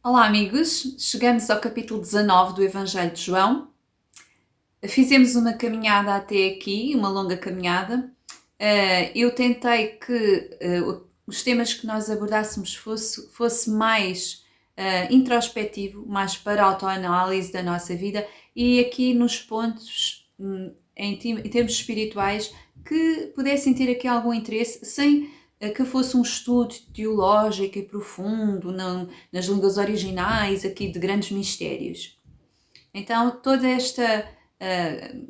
Olá, amigos! Chegamos ao capítulo 19 do Evangelho de João. Fizemos uma caminhada até aqui, uma longa caminhada. Eu tentei que os temas que nós abordássemos fosse mais introspectivo, mais para a autoanálise da nossa vida e aqui nos pontos, em termos espirituais, que pudessem ter aqui algum interesse, sem que fosse um estudo teológico e profundo, nas línguas originais, aqui de grandes mistérios. Então, toda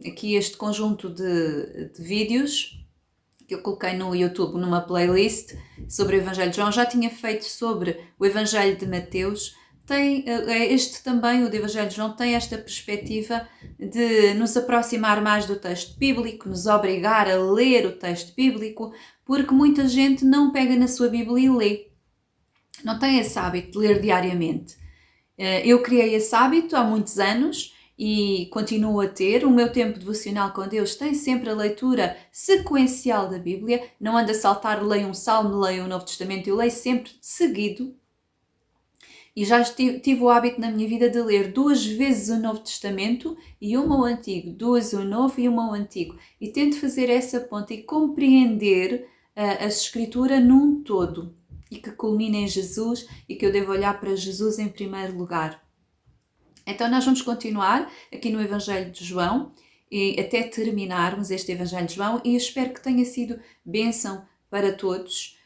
aqui este conjunto de vídeos que eu coloquei no YouTube, numa playlist sobre o Evangelho de João, já tinha feito sobre o Evangelho de Mateus. Este também, o do Evangelho de João, tem esta perspectiva de nos aproximar mais do texto bíblico, nos obrigar a ler o texto bíblico, porque muita gente não pega na sua Bíblia e lê. Não tem esse hábito de ler diariamente. Eu criei esse hábito há muitos anos e continuo a ter. O meu tempo devocional com Deus tem sempre a leitura sequencial da Bíblia. Não ando a saltar, leio um salmo, leio um Novo Testamento, eu leio sempre seguido. E já tive o hábito na minha vida de ler 2 vezes o Novo Testamento e uma o Antigo, 2 o Novo e uma o Antigo. E tento fazer essa ponte e compreender a Escritura num todo. E que culmina em Jesus e que eu devo olhar para Jesus em primeiro lugar. Então nós vamos continuar aqui no Evangelho de João e até terminarmos este Evangelho de João, e eu espero que tenha sido bênção para todos.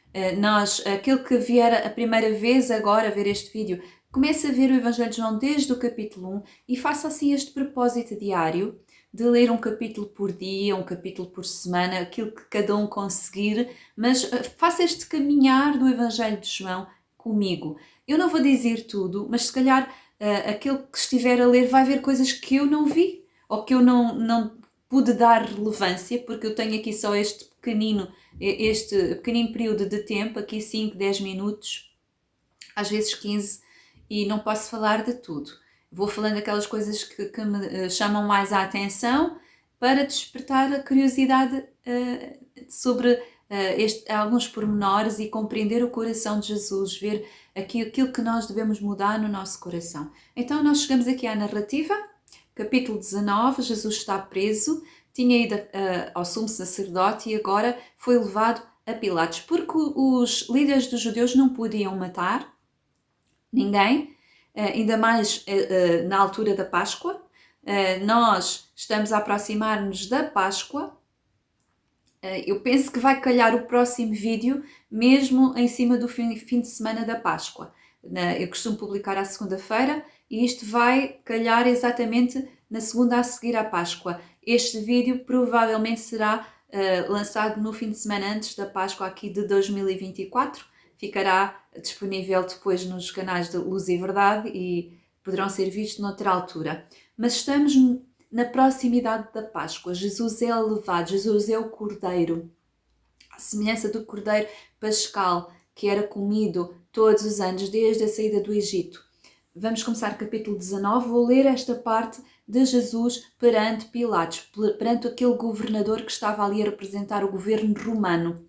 Aquele que vier a primeira vez agora a ver este vídeo, comece a ver o Evangelho de João desde o capítulo 1 e faça assim este propósito diário de ler um capítulo por dia, um capítulo por semana, aquilo que cada um conseguir, mas faça este caminhar do Evangelho de João comigo. Eu não vou dizer tudo, mas se calhar aquele que estiver a ler vai ver coisas que eu não vi, ou que eu não pude dar relevância, porque eu tenho aqui só este pequenino período de tempo, aqui 5, 10 minutos, às vezes 15, e não posso falar de tudo. Vou falando aquelas coisas que me chamam mais a atenção para despertar a curiosidade sobre alguns pormenores e compreender o coração de Jesus, ver aquilo que nós devemos mudar no nosso coração. Então nós chegamos aqui à narrativa, capítulo 19, Jesus está preso, tinha ido ao sumo sacerdote e agora foi levado a Pilatos, porque os líderes dos judeus não podiam matar ninguém, ainda mais na altura da Páscoa. Nós estamos a aproximar-nos da Páscoa. Eu penso que vai calhar o próximo vídeo mesmo em cima do fim de semana da Páscoa. Eu costumo publicar à segunda-feira e isto vai calhar exatamente na segunda a seguir à Páscoa. Este vídeo provavelmente será lançado no fim de semana antes da Páscoa aqui de 2024. Ficará disponível depois nos canais de Luz e Verdade e poderão ser vistos noutra altura. Mas estamos na proximidade da Páscoa. Jesus é levado, Jesus é o Cordeiro. A semelhança do Cordeiro Pascal, que era comido todos os anos desde a saída do Egito. Vamos começar o capítulo 19. Vou ler esta parte de Jesus perante Pilatos, perante aquele governador que estava ali a representar o governo romano.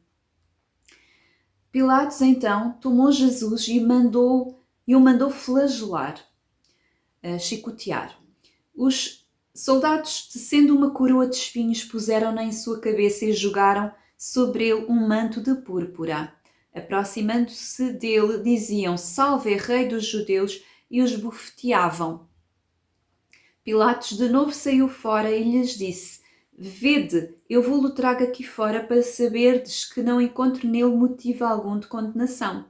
Pilatos então tomou Jesus e o mandou flagelar, chicotear. Os soldados, tecendo uma coroa de espinhos, puseram-na em sua cabeça e jogaram sobre ele um manto de púrpura. Aproximando-se dele, diziam: "Salve, Rei dos Judeus", e os bofeteavam. Pilatos de novo saiu fora e lhes disse: "Vede, eu vou-lo trago aqui fora para saberdes que não encontro nele motivo algum de condenação."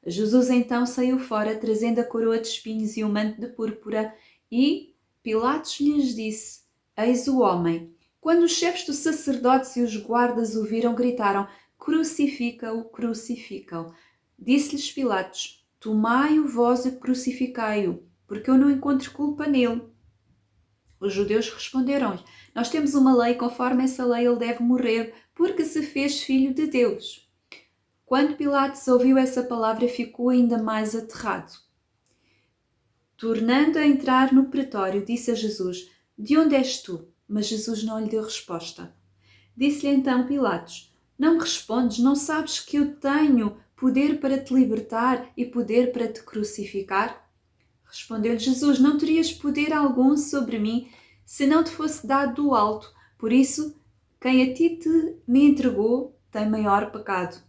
Jesus então saiu fora, trazendo a coroa de espinhos e o manto de púrpura, e Pilatos lhes disse: "Eis o homem." Quando os chefes dos sacerdotes e os guardas o viram, gritaram: "Crucifica-o, crucifica-o." Disse-lhes Pilatos: "Tomai-o vós e crucificai-o, porque eu não encontro culpa nele." Os judeus responderam-lhe: "Nós temos uma lei, conforme essa lei ele deve morrer, porque se fez filho de Deus." Quando Pilatos ouviu essa palavra, ficou ainda mais aterrado. Tornando a entrar no pretório, disse a Jesus: "De onde és tu?" Mas Jesus não lhe deu resposta. Disse-lhe então Pilatos: "Não me respondes? Não sabes que eu tenho poder para te libertar e poder para te crucificar?" Respondeu-lhe Jesus: Não terias poder algum sobre mim se não te fosse dado do alto. Por isso, quem a ti me entregou tem maior pecado.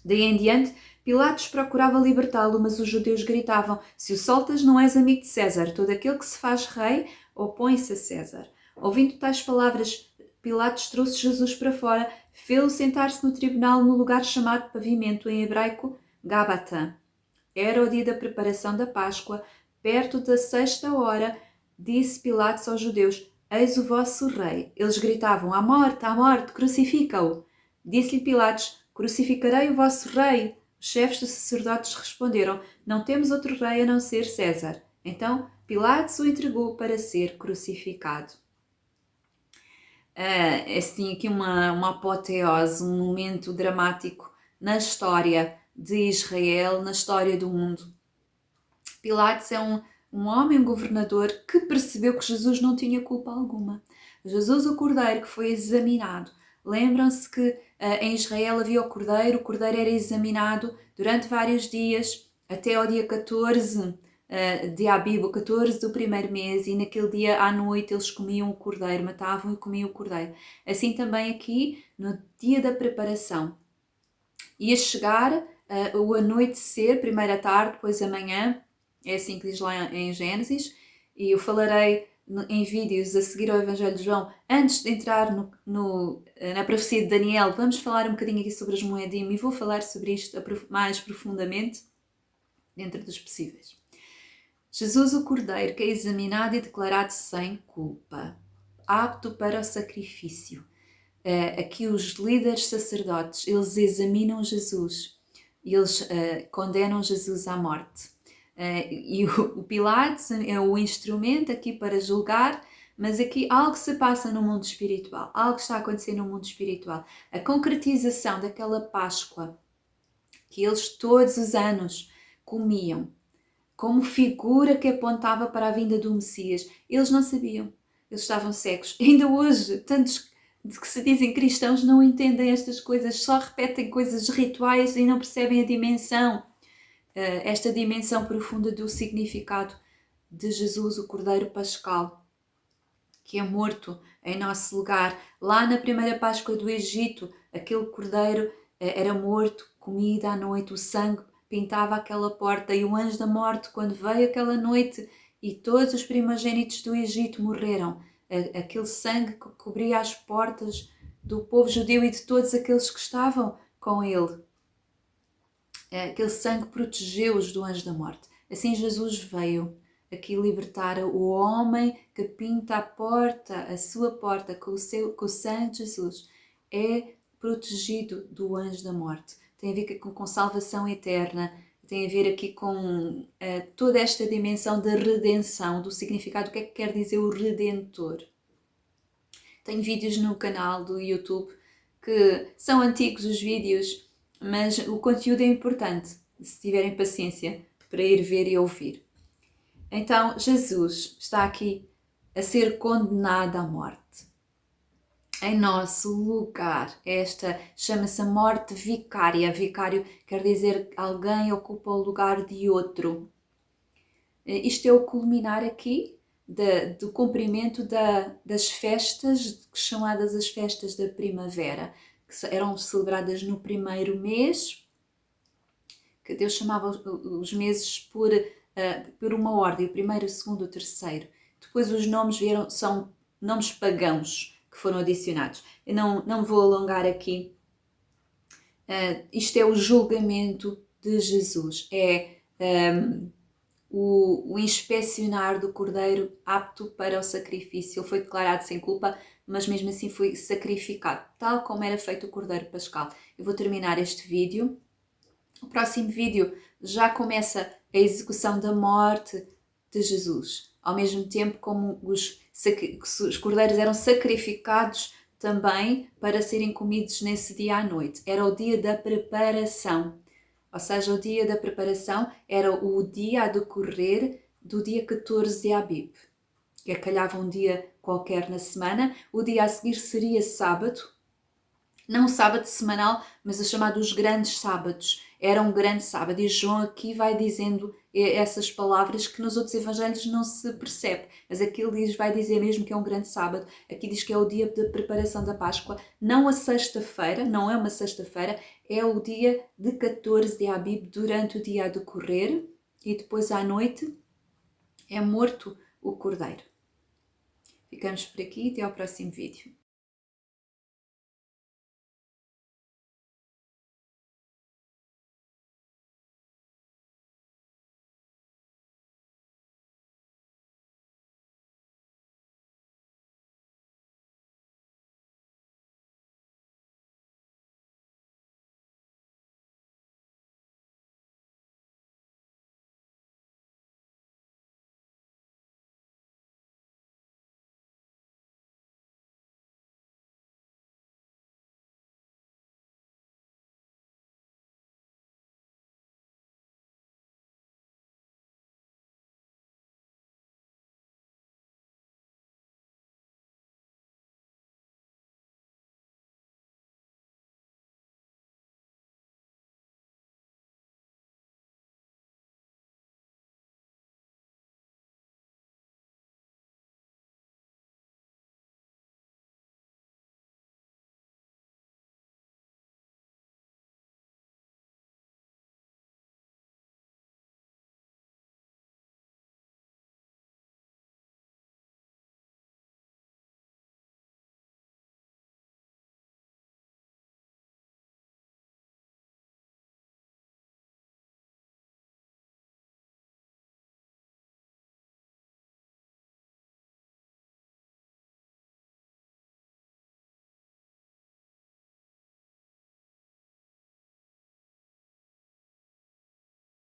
Daí em diante, Pilatos procurava libertá-lo, mas os judeus gritavam: Se o soltas, não és amigo de César. Todo aquele que se faz rei opõe-se a César. Ouvindo tais palavras, Pilatos trouxe Jesus para fora, fê-lo sentar-se no tribunal no lugar chamado Pavimento, em hebraico Gábata. Era o dia da preparação da Páscoa, perto da 6ª hora. Disse Pilatos aos judeus: Eis o vosso rei. Eles gritavam: à morte, crucifica-o. Disse-lhe Pilatos: Crucificarei o vosso rei. Os chefes dos sacerdotes responderam: Não temos outro rei a não ser César. Então Pilatos o entregou para ser crucificado. Assim, aqui uma apoteose, um momento dramático na história de Israel, na história do mundo. Pilatos é um homem, um governador, que percebeu que Jesus não tinha culpa alguma. Jesus, o Cordeiro, que foi examinado. Lembram-se que em Israel havia o Cordeiro era examinado durante vários dias, até ao dia 14 de Abib, o 14 do primeiro mês, e naquele dia à noite eles comiam o Cordeiro, matavam e comiam o Cordeiro. Assim também aqui, no dia da preparação. Ia chegar o anoitecer, primeiro à tarde, depois à manhã, é assim que diz lá em Gênesis, e eu falarei em vídeos a seguir ao Evangelho de João. Antes de entrar na profecia de Daniel, vamos falar um bocadinho aqui sobre as Moedim, e vou falar sobre isto mais profundamente dentro dos possíveis. Jesus, o Cordeiro, que é examinado e declarado sem culpa, apto para o sacrifício. Aqui os líderes sacerdotes, eles examinam Jesus e eles condenam Jesus à morte. E o Pilatos é o instrumento aqui para julgar, mas aqui algo se passa no mundo espiritual, algo está a acontecer no mundo espiritual. A concretização daquela Páscoa que eles todos os anos comiam, como figura que apontava para a vinda do Messias, eles não sabiam, eles estavam cegos. Ainda hoje, tantos de que se dizem cristãos não entendem estas coisas, só repetem coisas rituais e não percebem a dimensão, esta dimensão profunda do significado de Jesus, o Cordeiro Pascal, que é morto em nosso lugar. Lá na primeira Páscoa do Egito, aquele Cordeiro era morto, comido à noite, o sangue pintava aquela porta, e o anjo da morte, quando veio aquela noite e todos os primogênitos do Egito morreram, aquele sangue que cobria as portas do povo judeu e de todos aqueles que estavam com ele. Aquele sangue protegeu-os do anjo da morte. Assim Jesus veio aqui libertar o homem que pinta a porta, a sua porta, com o sangue de Jesus. É protegido do anjo da morte. Tem a ver com salvação eterna, tem a ver aqui com toda esta dimensão da redenção, do significado, do que é que quer dizer o Redentor. Tenho vídeos no canal do YouTube que são antigos os vídeos, mas o conteúdo é importante, se tiverem paciência para ir ver e ouvir. Então, Jesus está aqui a ser condenado à morte. Em nosso lugar, esta chama-se a morte vicária. Vicário quer dizer que alguém ocupa o lugar de outro. Isto é o culminar aqui do cumprimento das festas, chamadas as festas da primavera, que eram celebradas no primeiro mês, que Deus chamava os meses por uma ordem, o primeiro, o segundo, o terceiro. Depois os nomes são nomes pagãos que foram adicionados. Eu não vou alongar aqui. Isto é o julgamento de Jesus. É o inspecionar do Cordeiro apto para o sacrifício. Ele foi declarado sem culpa, mas mesmo assim foi sacrificado, tal como era feito o Cordeiro Pascal. Eu vou terminar este vídeo. O próximo vídeo já começa a execução da morte de Jesus, ao mesmo tempo como os cordeiros eram sacrificados também para serem comidos nesse dia à noite. Era o dia da preparação, ou seja, o dia da preparação era o dia a decorrer do dia 14 de Abib, que calhava um dia qualquer na semana. O dia a seguir seria sábado, não o sábado semanal, mas o chamado os grandes sábados. Era um grande sábado, e João aqui vai dizendo essas palavras que nos outros evangelhos não se percebe. Mas aqui ele diz, vai dizer mesmo que é um grande sábado. Aqui diz que é o dia de preparação da Páscoa. Não a sexta-feira, não é uma sexta-feira, é o dia de 14 de Abib, durante o dia a decorrer. E depois à noite é morto o cordeiro. Ficamos por aqui e até ao próximo vídeo.